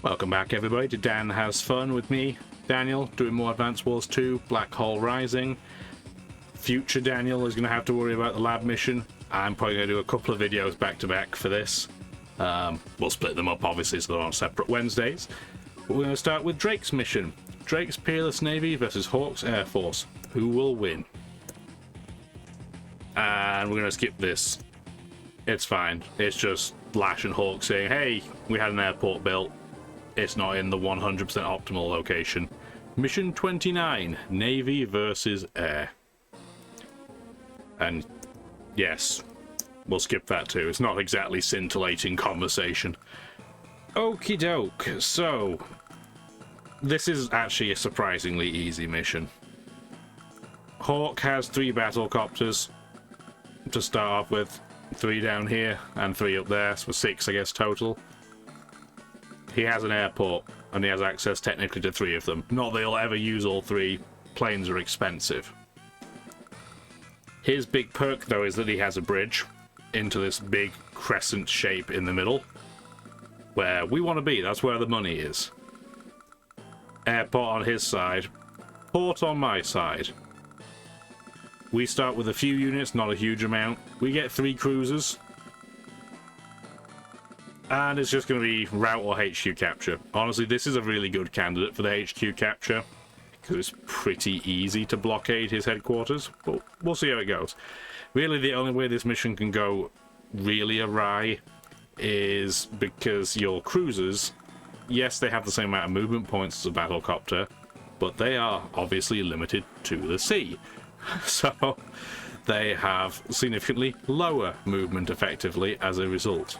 Welcome back everybody to Dan Has Fun with me, Daniel, doing more Advance Wars 2, Black Hole Rising. Future Daniel is going to have to worry about the lab mission. I'm probably going to do a couple of videos back to back for this. We'll split them up obviously so they're on separate Wednesdays. But we're going to start with Drake's mission. Drake's Peerless Navy versus Hawk's Air Force. Who will win? And we're going to skip this. It's fine. It's just Lash and Hawk saying, hey, we had an airport built. It's not in the 100% optimal location. Mission 29, Navy versus Air. And yes, we'll skip that too. It's not exactly scintillating conversation. Okie doke. So, this is actually a surprisingly easy mission. Hawk has 3 battlecopters to start off with. 3 down here and 3 up there, so 6 I guess total. He has an airport and he has access technically to 3 of them. Not that he'll ever use all 3. Planes are expensive. His big perk though is that he has a bridge into this big crescent shape in the middle where we want to be. That's where the money is. Airport on his side, port on my side. We start with a few units, not a huge amount. We get 3 cruisers. And it's just going to be route or HQ capture. Honestly, this is a really good candidate for the HQ capture, because it's pretty easy to blockade his headquarters, but we'll see how it goes. Really, the only way this mission can go really awry is because your cruisers, yes, they have the same amount of movement points as a battlecopter, but they are obviously limited to the sea. So they have significantly lower movement effectively as a result.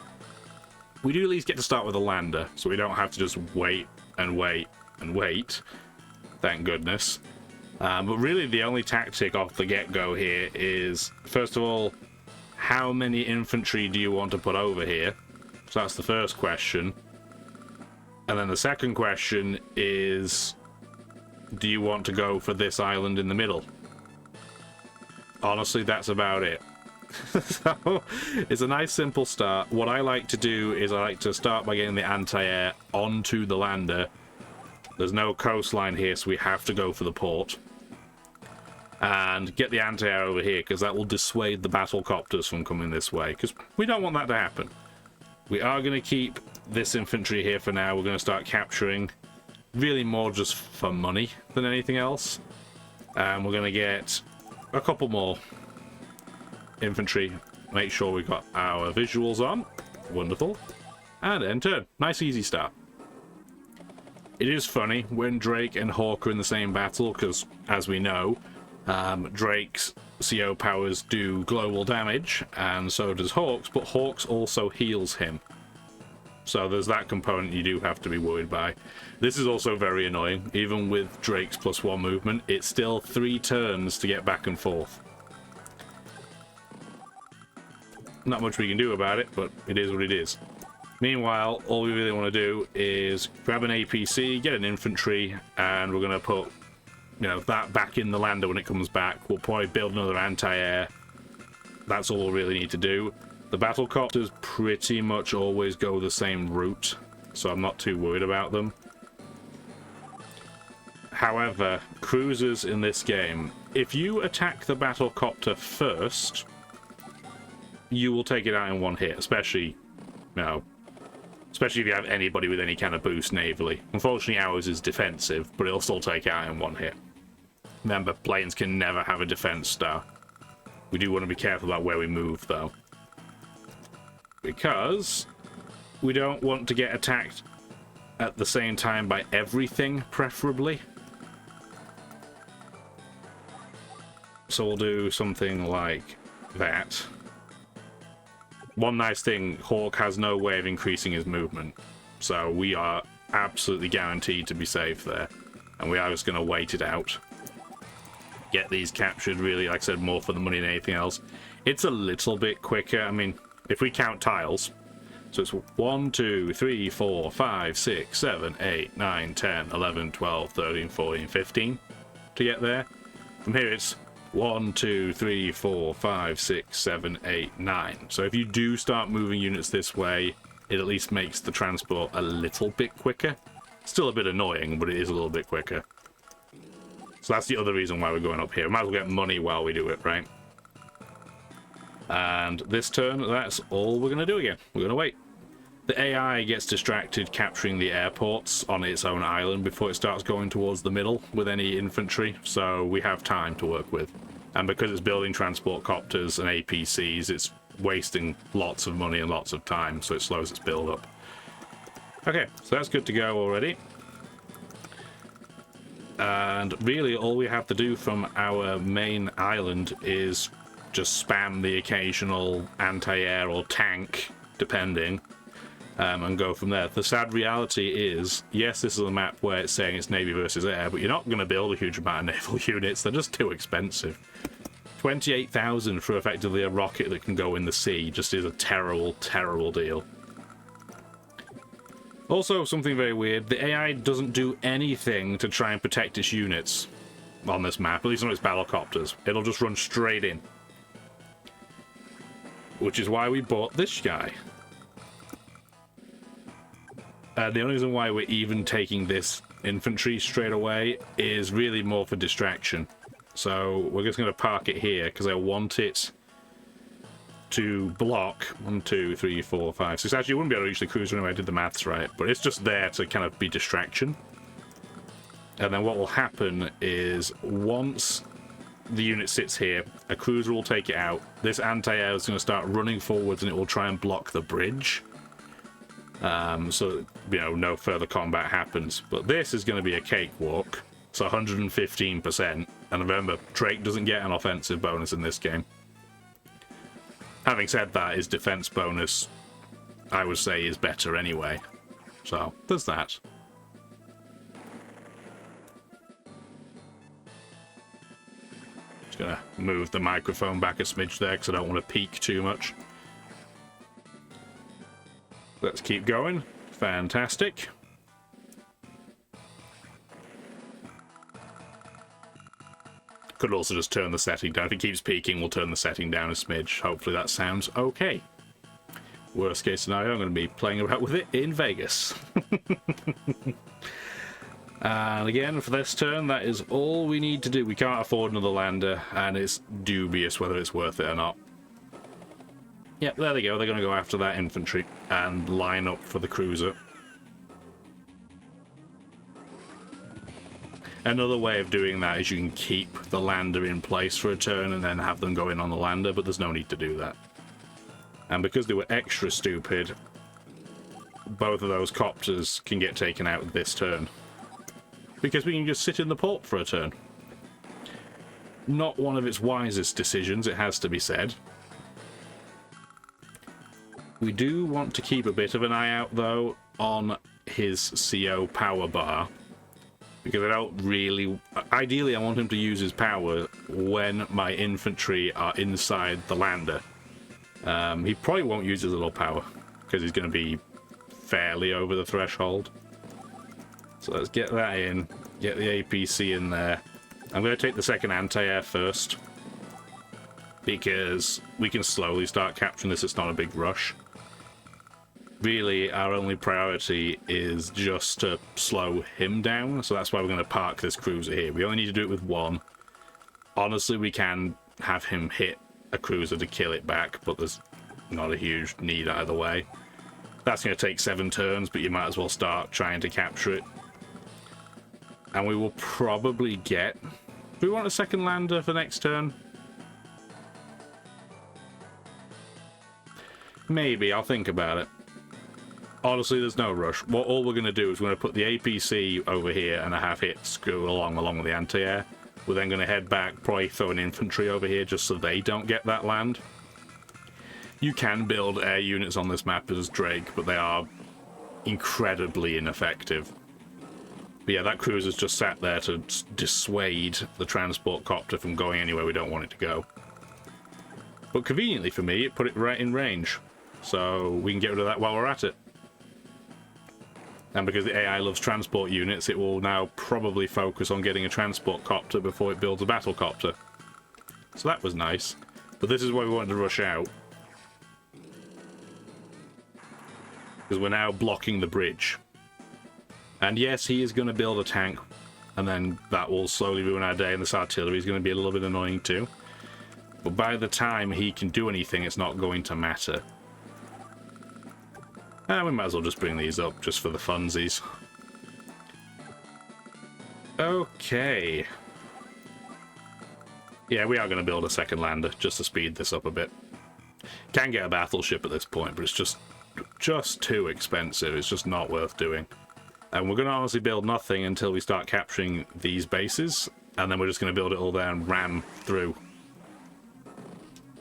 We do at least get to start with a lander, so we don't have to just wait and wait and wait. Thank goodness. But really the only tactic off the get-go here is, first of all, how many infantry do you want to put over here? So that's the first question. And then the second question is, do you want to go for this island in the middle? Honestly, that's about it. So, it's a nice simple start. What I like to do is I like to start by getting the anti-air onto the lander. There's no coastline here, so we have to go for the port. And get the anti-air over here, because that will dissuade the battlecopters from coming this way, because we don't want that to happen. We are going to keep this infantry here for now. We're going to start capturing, really more just for money than anything else. And we're going to get a couple more infantry. Make sure we've got our visuals on. Wonderful. And end turn. Nice easy start. It is funny when Drake and Hawk are in the same battle, because as we know, Drake's CO powers do global damage, and so does Hawk's, but Hawk's also heals him. So there's that component you do have to be worried by. This is also very annoying. Even with Drake's +1 movement, it's still 3 turns to get back and forth. Not much we can do about it, but it is what it is. Meanwhile, all we really want to do is grab an APC, get an infantry, and we're going to put, you know, that back in the lander when it comes back. We'll probably build another anti-air. That's all we really need to do. The battlecopters pretty much always go the same route, so I'm not too worried about them. However, cruisers in this game, if you attack the battlecopter first, you will take it out in one hit, especially, you know, especially if you have anybody with any kind of boost navally. Unfortunately, ours is defensive, but it'll still take it out in one hit. Remember, planes can never have a defense star. We do want to be careful about where we move, though, because we don't want to get attacked at the same time by everything, preferably. So we'll do something like that. One nice thing, Hawk has no way of increasing his movement, so we are absolutely guaranteed to be safe there, and we are just going to wait it out. Get these captured, really, like I said, more for the money than anything else. It's a little bit quicker. I mean, if we count tiles, so it's 1, 2, 3, 4, 5, 6, 7, 8, 9, 10, 11, 12, 13, 14, 15 to get there. From here it's 1, 2, 3, 4, 5, 6, 7, 8, 9. So if you do start moving units this way, it at least makes the transport a little bit quicker. Still a bit annoying, but it is a little bit quicker. So that's the other reason why we're going up here. We might as well get money while we do it, right? And this turn, that's all we're going to do again. We're going to wait. The AI gets distracted capturing the airports on its own island before it starts going towards the middle with any infantry, so we have time to work with. And because it's building transport copters and APCs, it's wasting lots of money and lots of time, so it slows its build up. Okay, so that's good to go already. And really all we have to do from our main island is just spam the occasional anti-air or tank, depending, and go from there. The sad reality is, yes, this is a map where it's saying it's Navy versus Air, but you're not going to build a huge amount of naval units. They're just too expensive. 28,000 for effectively a rocket that can go in the sea just is a terrible, terrible deal. Also, something very weird, the AI doesn't do anything to try and protect its units on this map, at least on its battlecopters. It'll just run straight in. Which is why we bought this guy. The only reason why we're even taking this infantry straight away is really more for distraction. So we're just going to park it here because I want it to block 1, 2, 3, 4, 5, 6. Actually, you wouldn't be able to reach the cruiser anyway. I did the maths right, but it's just there to kind of be distraction. And then what will happen is once the unit sits here, a cruiser will take it out. This anti-air is going to start running forwards and it will try and block the bridge. So, you know, no further combat happens. But this is going to be a cakewalk. It's 115%. And remember, Drake doesn't get an offensive bonus in this game. Having said that, his defense bonus, I would say, is better anyway. So, there's that. Just gonna move the microphone back a smidge there because I don't want to peak too much. Let's keep going. Fantastic. Could also just turn the setting down. If it keeps peaking, we'll turn the setting down a smidge. Hopefully that sounds okay. Worst case scenario, I'm going to be playing about with it in Vegas. And again, for this turn, that is all we need to do. We can't afford another lander, and it's dubious whether it's worth it or not. Yep, there they go. They're going to go after that infantry and line up for the cruiser. Another way of doing that is you can keep the lander in place for a turn and then have them go in on the lander, but there's no need to do that. And because they were extra stupid, both of those copters can get taken out this turn. Because we can just sit in the port for a turn. Not one of its wisest decisions, it has to be said. We do want to keep a bit of an eye out, though, on his CO power bar. Because I don't really... Ideally, I want him to use his power when my infantry are inside the lander. He probably won't use his little power, because he's going to be fairly over the threshold. So let's get that in, get the APC in there. I'm going to take the second anti-air first, because we can slowly start capturing this, it's not a big rush. Really, our only priority is just to slow him down, so that's why we're going to park this cruiser here. We only need to do it with one. Honestly, we can have him hit a cruiser to kill it back, but there's not a huge need either way. That's going to take 7 turns, but you might as well start trying to capture it. And we will probably get... Do we want a second lander for next turn? Maybe, I'll think about it. Honestly, there's no rush. All we're going to do is we're going to put the APC over here and have it screw along with the anti-air. We're then going to head back, probably throw an infantry over here just so they don't get that land. You can build air units on this map as Drake, but they are incredibly ineffective. But yeah, that cruiser's just sat there to dissuade the transport copter from going anywhere we don't want it to go. But conveniently for me, it put it right in range. So we can get rid of that while we're at it. And because the AI loves transport units, it will now probably focus on getting a transport copter before it builds a battle copter. So that was nice. But this is why we wanted to rush out. because we're now blocking the bridge. And yes, he is going to build a tank, and then that will slowly ruin our day, and this artillery is going to be a little bit annoying too. But by the time he can do anything, it's not going to matter. And we might as well just bring these up just for the funsies. Okay. Yeah, we are going to build a second lander just to speed this up a bit. Can get a battleship at this point, but it's just too expensive. It's just not worth doing. And we're going to honestly build nothing until we start capturing these bases, and then we're just going to build it all there and ram through.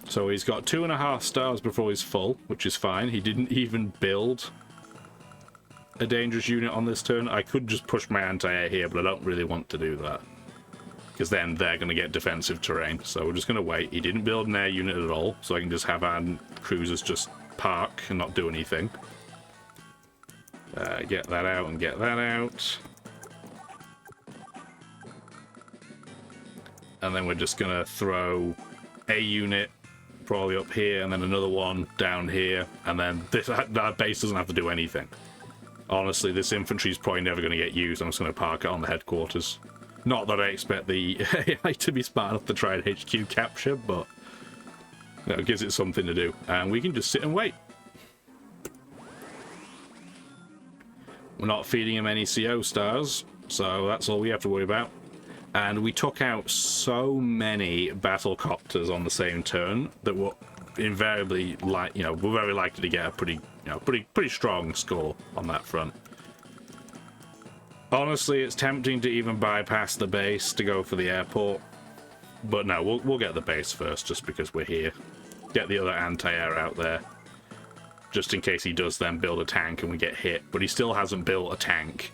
So he's got 2.5 stars before he's full, which is fine. He didn't even build a dangerous unit on this turn. I could just push my anti-air here, but I don't really want to do that, because then they're going to get defensive terrain. So we're just going to wait. He didn't build an air unit at all, so I can just have our cruisers just park and not do anything. Get that out and get that out. And then we're just going to throw a unit probably up here, and then another one down here, and then that base doesn't have to do anything. Honestly, this infantry is probably never going to get used. I'm just going to park it on the headquarters. Not that I expect the AI to be smart enough to try and HQ capture, but you know, it gives it something to do. And we can just sit and wait. We're not feeding him any CO stars, so that's all we have to worry about. And we took out so many battle copters on the same turn that we're invariably we're very likely to get a pretty strong score on that front. Honestly, it's tempting to even bypass the base to go for the airport, but no, we'll get the base first just because we're here. Get the other anti-air out there, just in case he does then build a tank and we get hit. But he still hasn't built a tank,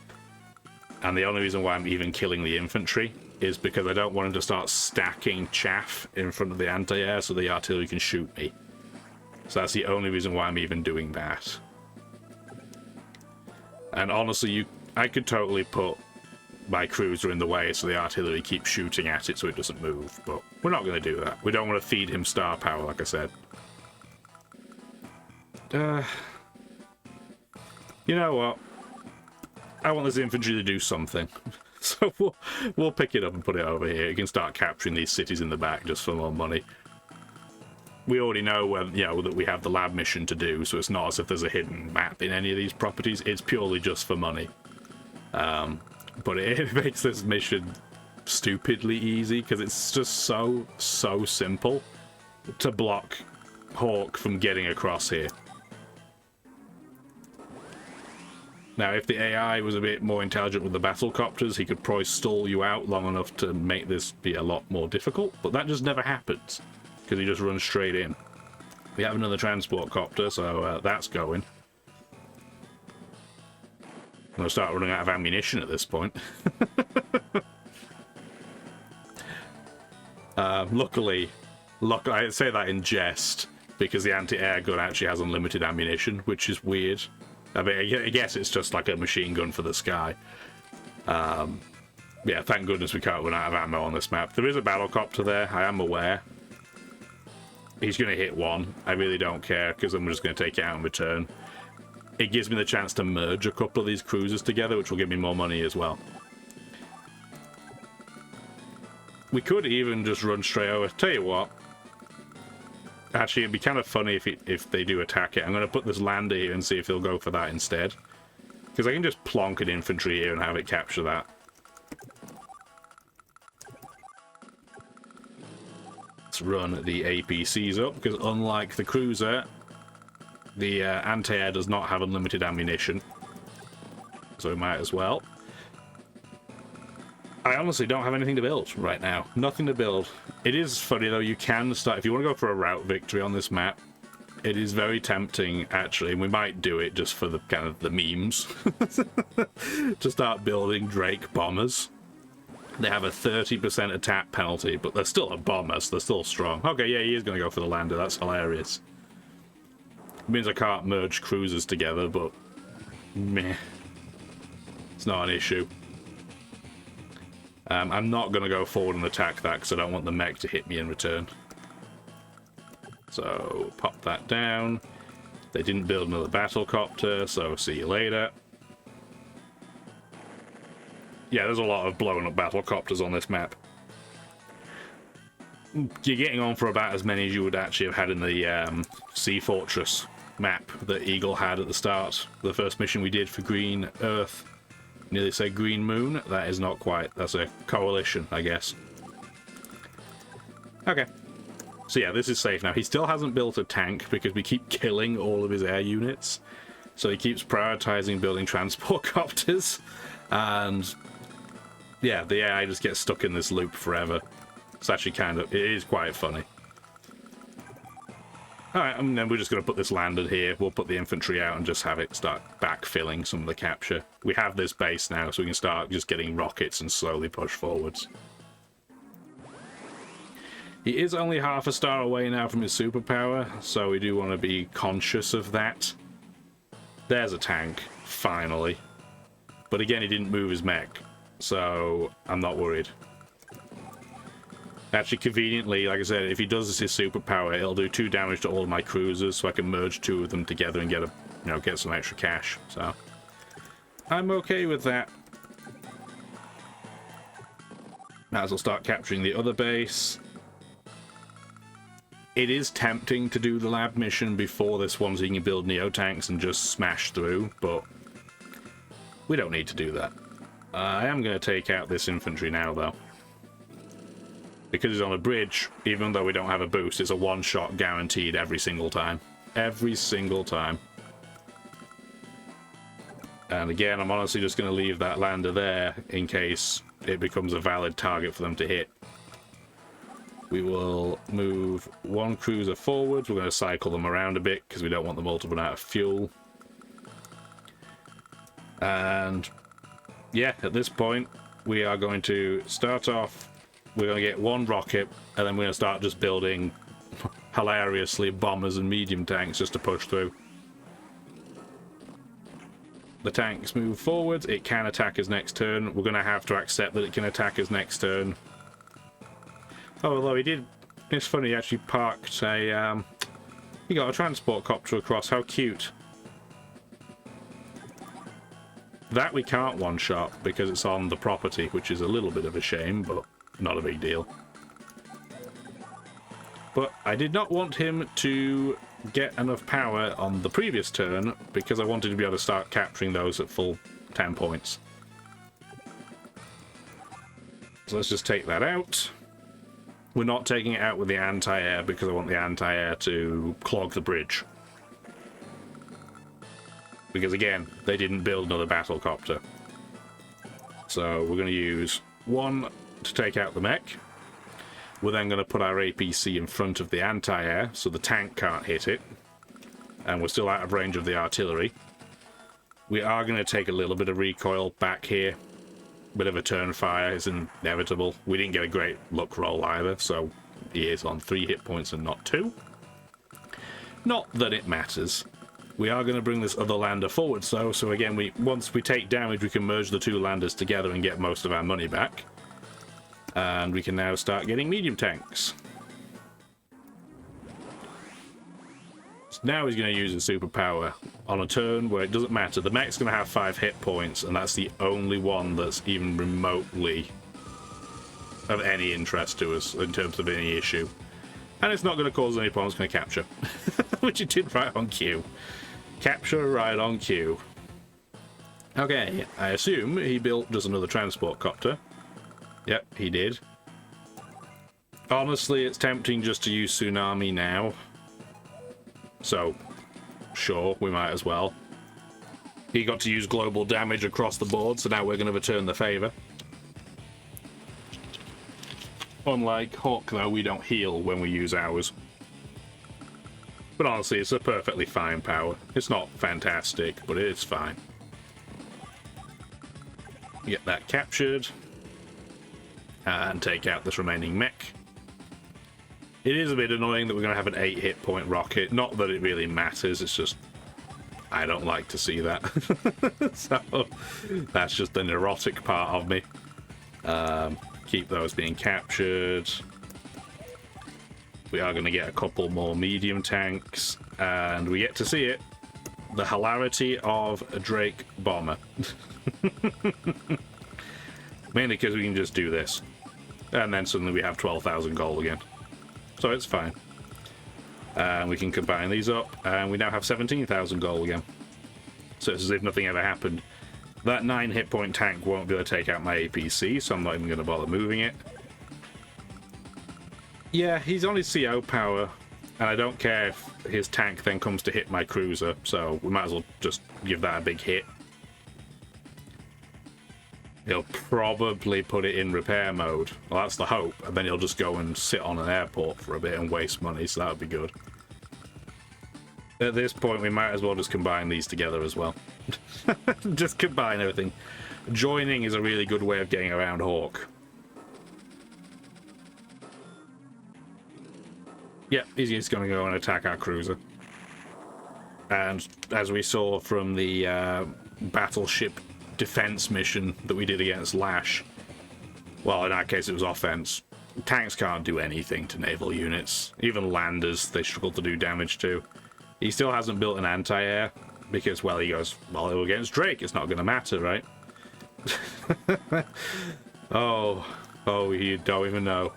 and the only reason why I'm even killing the infantry is because I don't want him to start stacking chaff in front of the anti-air so the artillery can shoot me. So that's the only reason why I'm even doing that. And honestly, I could totally put my cruiser in the way so the artillery keeps shooting at it so it doesn't move, but we're not going to do that. We don't want to feed him star power, like I said. You know what? I want this infantry to do something. So we'll pick it up and put it over here. You can start capturing these cities in the back just for more money. We already know that we have the lab mission to do, so it's not as if there's a hidden map in any of these properties. It's purely just for money. But it makes this mission stupidly easy because it's just so simple to block Hawk from getting across here. Now, if the AI was a bit more intelligent with the battlecopters, he could probably stall you out long enough to make this be a lot more difficult, but that just never happens, because he just runs straight in. We have another transport copter, so that's going. I'm going to start running out of ammunition at this point. Luckily, I say that in jest, because the anti-air gun actually has unlimited ammunition, which is weird. I mean, I guess it's just like a machine gun for the sky. Yeah, thank goodness we can't run out of ammo on this map. There is a battlecopter there, I am aware. He's going to hit one. I really don't care, because I'm just going to take it out in return. It gives me the chance to merge a couple of these cruisers together, which will give me more money as well. We could even just run straight over. Tell you what. Actually, it'd be kind of funny if they do attack it. I'm going to put this lander here and see if he'll go for that instead. Because I can just plonk an infantry here and have it capture that. Let's run the APCs up, because unlike the cruiser, the anti-air does not have unlimited ammunition. So we might as well. I honestly don't have anything to build right now. Nothing to build. It is funny though, you can start, if you want to go for a route victory on this map, it is very tempting actually, and we might do it just for the kind of the memes, to start building Drake bombers. They have a 30% attack penalty, but they're still a bomber, so they're still strong. Okay, yeah, he is going to go for the lander, that's hilarious. It means I can't merge cruisers together, but meh. It's not an issue. I'm not going to go forward and attack that because I don't want the mech to hit me in return. So, pop that down. They didn't build another battlecopter, so see you later. Yeah, there's a lot of blowing up battlecopters on this map. You're getting on for about as many as you would actually have had in the Sea Fortress map that Eagle had at the start. The first mission we did for Green Earth. Nearly say Green Moon. That is not quite. That's a coalition, I guess. Okay. So yeah, this is safe now. He still hasn't built a tank because we keep killing all of his air units. So he keeps prioritizing building transport copters. And yeah, the AI just gets stuck in this loop forever. It's actually it is quite funny. Alright, and then we're just going to put this landed here. We'll put the infantry out and just have it start backfilling some of the capture. We have this base now, so we can start just getting rockets and slowly push forwards. He is only half a star away now from his superpower, so we do want to be conscious of that. There's a tank, finally. But again, he didn't move his mech, so I'm not worried. Actually, conveniently, like I said, if he does his superpower, it'll do 2 damage to all of my cruisers, so I can merge 2 of them together and get some extra cash. So I'm okay with that. Might as well start capturing the other base. It is tempting to do the lab mission before this one, so you can build Neo tanks and just smash through, but we don't need to do that. I am going to take out this infantry now, though. Because it's on a bridge, even though we don't have a boost, it's a one-shot guaranteed every single time. Every single time. And again, I'm honestly just going to leave that lander there in case it becomes a valid target for them to hit. We will move 1 cruiser forwards. We're going to cycle them around a bit because we don't want them all to run out of fuel. And yeah, at this point, we are going to start off. We're going to get 1 rocket, and then we're going to start just building, hilariously, bombers and medium tanks just to push through. The tanks move forwards. It can attack us next turn. We're going to have to accept that it can attack us next turn. Oh, although he did... It's funny, he actually parked a... he got a transport copter across. How cute. That we can't one-shot because it's on the property, which is a little bit of a shame, but... not a big deal. But I did not want him to get enough power on the previous turn because I wanted to be able to start capturing those at full 10 points. So let's just take that out. We're not taking it out with the anti-air because I want the anti-air to clog the bridge. Because again, they didn't build another battlecopter. So we're going to use 1 to take out the mech. We're then going to put our APC in front of the anti-air so the tank can't hit it, and we're still out of range of the artillery. We are going to take a little bit of recoil back here. Bit of a turn fire is inevitable. We didn't get a great luck roll either, so he is on 3 hit points and not 2. Not that it matters. We are going to bring this other lander forwards though, so again, once we take damage, we can merge the 2 landers together and get most of our money back. And we can now start getting medium tanks. So now he's going to use his superpower on a turn where it doesn't matter. The mech's going to have 5 hit points, and that's the only one that's even remotely of any interest to us in terms of any issue. And it's not going to cause any problems. It's going to capture. Which it did right on cue. Capture right on cue. Okay, I assume he built just another transport copter. Yep, he did. Honestly, it's tempting just to use Tsunami now. So, sure, we might as well. He got to use global damage across the board, so now we're going to return the favour. Unlike Hawk, though, we don't heal when we use ours. But honestly, it's a perfectly fine power. It's not fantastic, but it is fine. Get that captured. And take out this remaining mech. It is a bit annoying that we're going to have an 8 hit point rocket. Not that it really matters, it's just I don't like to see that. So that's just the neurotic part of me. Keep those being captured. We are going to get a couple more medium tanks. and we get to see it. The hilarity of a Drake bomber. Mainly because we can just do this. And then suddenly we have 12,000 gold again. So it's fine. And we can combine these up, and we now have 17,000 gold again. So it's as if nothing ever happened. That 9 hit point tank won't be able to take out my APC, so I'm not even going to bother moving it. Yeah, he's on his CO power, and I don't care if his tank then comes to hit my cruiser, so we might as well just give that a big hit. He'll probably put it in repair mode. Well, that's the hope, and then he'll just go and sit on an airport for a bit and waste money, so that would be good. At this point, we might as well just combine these together as well. Just combine everything. Joining is a really good way of getting around Hawk. Yep, he's just going to go and attack our cruiser. And as we saw from the battleship defense mission that we did against Lash, well, in our case it was offense. Tanks can't do anything to naval units. Even landers, they struggle to do damage to. He still hasn't built an anti-air because, well, he goes, well, against Drake, it's not going to matter, right? oh, you don't even know.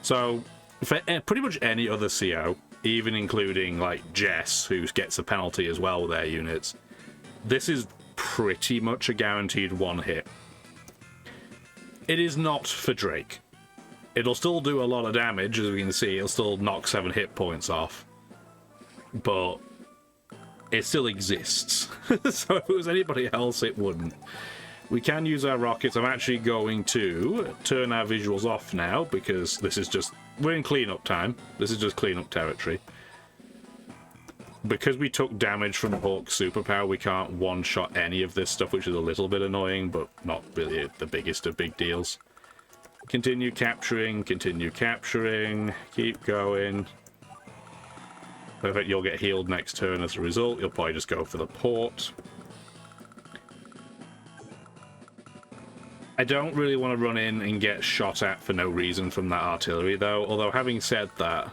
So, for pretty much any other CO, even including, like, Jess, who gets a penalty as well with their units, this is pretty much a guaranteed one hit. It is not for Drake. It'll still do a lot of damage, as we can see. It'll still knock 7 hit points off. But it still exists. So if it was anybody else, it wouldn't. We can use our rockets. I'm actually going to turn our visuals off now, because this is just... we're in cleanup time. This is just cleanup territory. Because we took damage from Hawk's superpower, we can't one-shot any of this stuff, which is a little bit annoying, but not really the biggest of big deals. Continue capturing, keep going. Perfect, you'll get healed next turn as a result. You'll probably just go for the port. I don't really want to run in and get shot at for no reason from that artillery, though. Although, having said that...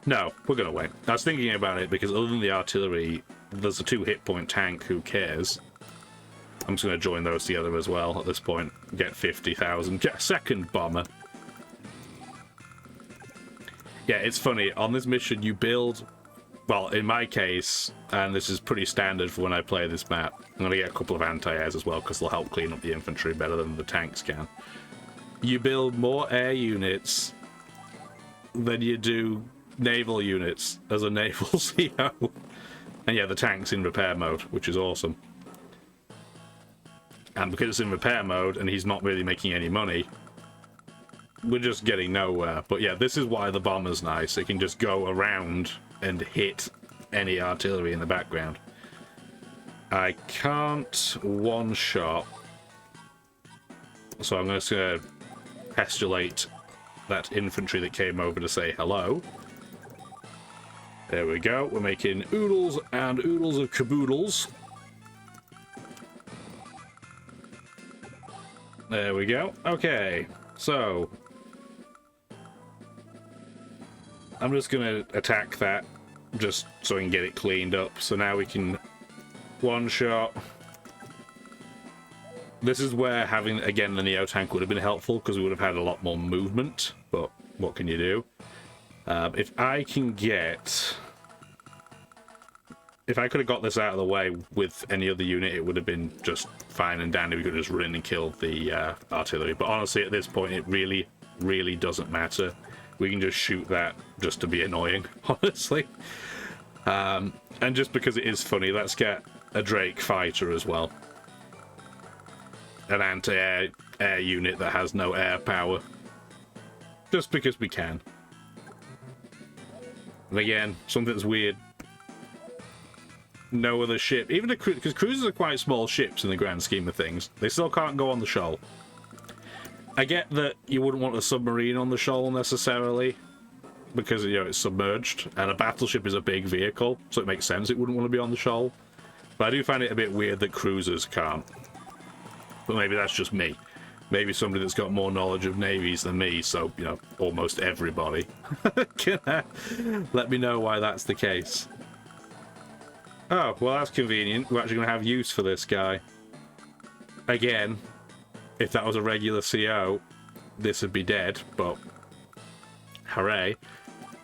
no, we're going to wait. I was thinking about it because other than the artillery, there's a 2 hit point tank, who cares? I'm just going to join those together as well at this point. Get 50,000. Get a second bomber. Yeah, it's funny. On this mission, you build... well, in my case, and this is pretty standard for when I play this map, I'm going to get a couple of anti-airs as well, because they'll help clean up the infantry better than the tanks can. You build more air units than you do naval units as a naval CO. And yeah, the tank's in repair mode, which is awesome. And because it's in repair mode, and he's not really making any money, we're just getting nowhere. But yeah, this is why the bomber's nice. It can just go around and hit any artillery in the background. I can't one-shot, so I'm just going to pestulate that infantry that came over to say hello. There we go. We're making oodles and oodles of caboodles. There we go. Okay, so I'm just going to attack that just so we can get it cleaned up. So now we can one-shot. This is where having, again, the Neo tank would have been helpful, because we would have had a lot more movement, but what can you do? If I can get... if I could have got this out of the way with any other unit, it would have been just fine and dandy. We could have just run in and killed the artillery. But honestly, at this point, it really, really doesn't matter. We can just shoot that just to be annoying, honestly. And just because it is funny, let's get a Drake fighter as well. An anti-air unit that has no air power. Just because we can. And again, something that's weird. No other ship, even because cruisers are quite small ships in the grand scheme of things, they still can't go on the shoal. I get that you wouldn't want a submarine on the shoal necessarily, because, you know, it's submerged, and a battleship is a big vehicle, so it makes sense it wouldn't want to be on the shoal. But I do find it a bit weird that cruisers can't. But maybe that's just me. Maybe somebody that's got more knowledge of navies than me, so, you know, almost everybody. Can let me know why that's the case. Oh, well, that's convenient. We're actually going to have use for this guy. Again, if that was a regular CO, this would be dead, but hooray.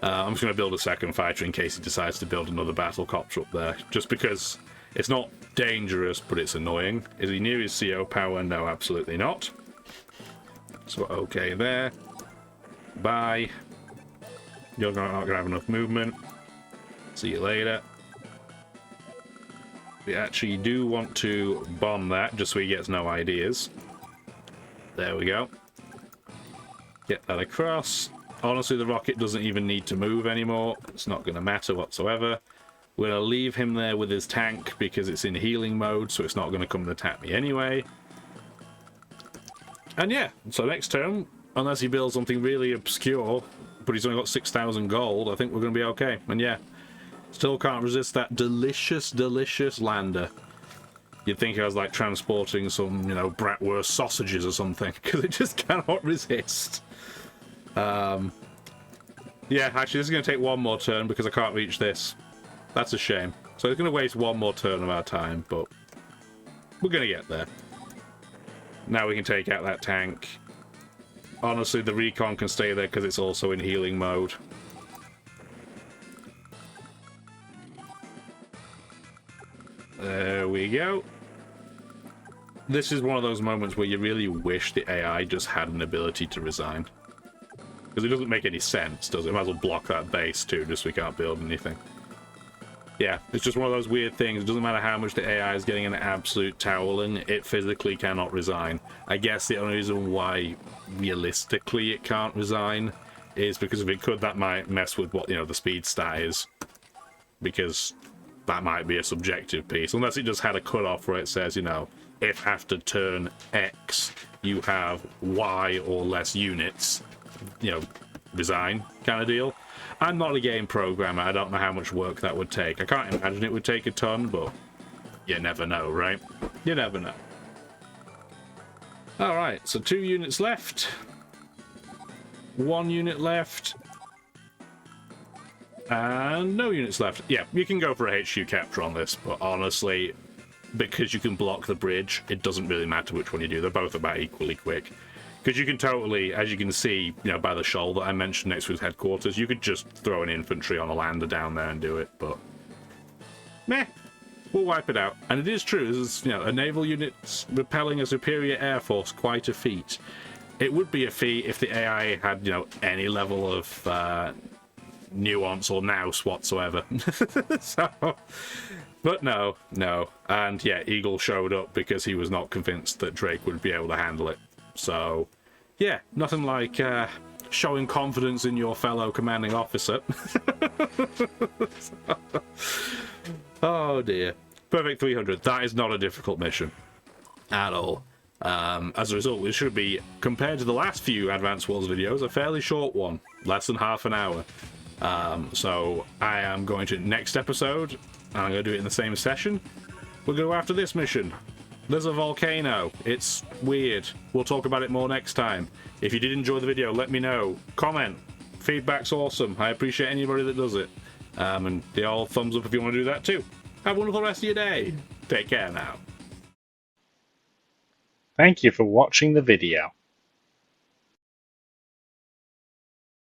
I'm just going to build a second fighter in case he decides to build another battle copter up there, just because it's not dangerous, but it's annoying. Is he near his CO power? No, absolutely not. So, okay there. Bye. You're not going to have enough movement. See you later. We actually do want to bomb that, just so he gets no ideas. There we go. Get that across. Honestly, the rocket doesn't even need to move anymore. It's not going to matter whatsoever. We're going to leave him there with his tank because it's in healing mode, so it's not going to come and attack me anyway. And yeah, so next turn, unless he builds something really obscure, but he's only got 6,000 gold, I think we're going to be okay. And yeah, still can't resist that delicious, delicious lander. You'd think I was like transporting some, you know, Bratwurst sausages or something, because it just cannot resist. Yeah, actually, this is going to take one more turn because I can't reach this. That's a shame. So it's going to waste one more turn of our time, but we're going to get there. Now we can take out that tank. Honestly, the recon can stay there because it's also in healing mode. There we go. This is one of those moments where you really wish the AI just had an ability to resign. Because it doesn't make any sense, does it? Might as well block that base too, just so we can't build anything. Yeah, it's just one of those weird things. It doesn't matter how much the AI is getting an absolute toweling, it physically cannot resign. I guess the only reason why realistically it can't resign is because if it could, that might mess with what, you know, the speed stat is. Because that might be a subjective piece. Unless it just had a cutoff where it says, you know, if after turn X you have Y or less units, you know, resign kind of deal. I'm not a game programmer. I don't know how much work that would take. I can't imagine it would take a ton, but you never know, right? You never know. Alright, so 2 units left. 1 unit left. And no units left. Yeah, you can go for a HQ capture on this, but honestly, because you can block the bridge, it doesn't really matter which one you do. They're both about equally quick. Because you can totally, as you can see, you know, by the shoal that I mentioned next to his headquarters, you could just throw an infantry on a lander down there and do it, but meh, we'll wipe it out. And it is true, this is, you know, a naval unit repelling a superior air force, quite a feat. It would be a feat if the AI had, you know, any level of nuance or nous whatsoever. So, but no. And yeah, Eagle showed up because he was not convinced that Drake would be able to handle it. So, yeah, nothing like showing confidence in your fellow commanding officer. Oh dear. Perfect 300. That is not a difficult mission at all. As a result, it should be, compared to the last few Advanced Wars videos, a fairly short one. Less than half an hour. So, I am going to, next episode, and I'm going to do it in the same session, we'll go after this mission. There's a volcano. It's weird. We'll talk about it more next time. If you did enjoy the video, let me know. Comment. Feedback's awesome. I appreciate anybody that does it. And the old thumbs up if you want to do that too. Have a wonderful rest of your day. Take care now. Thank you for watching the video.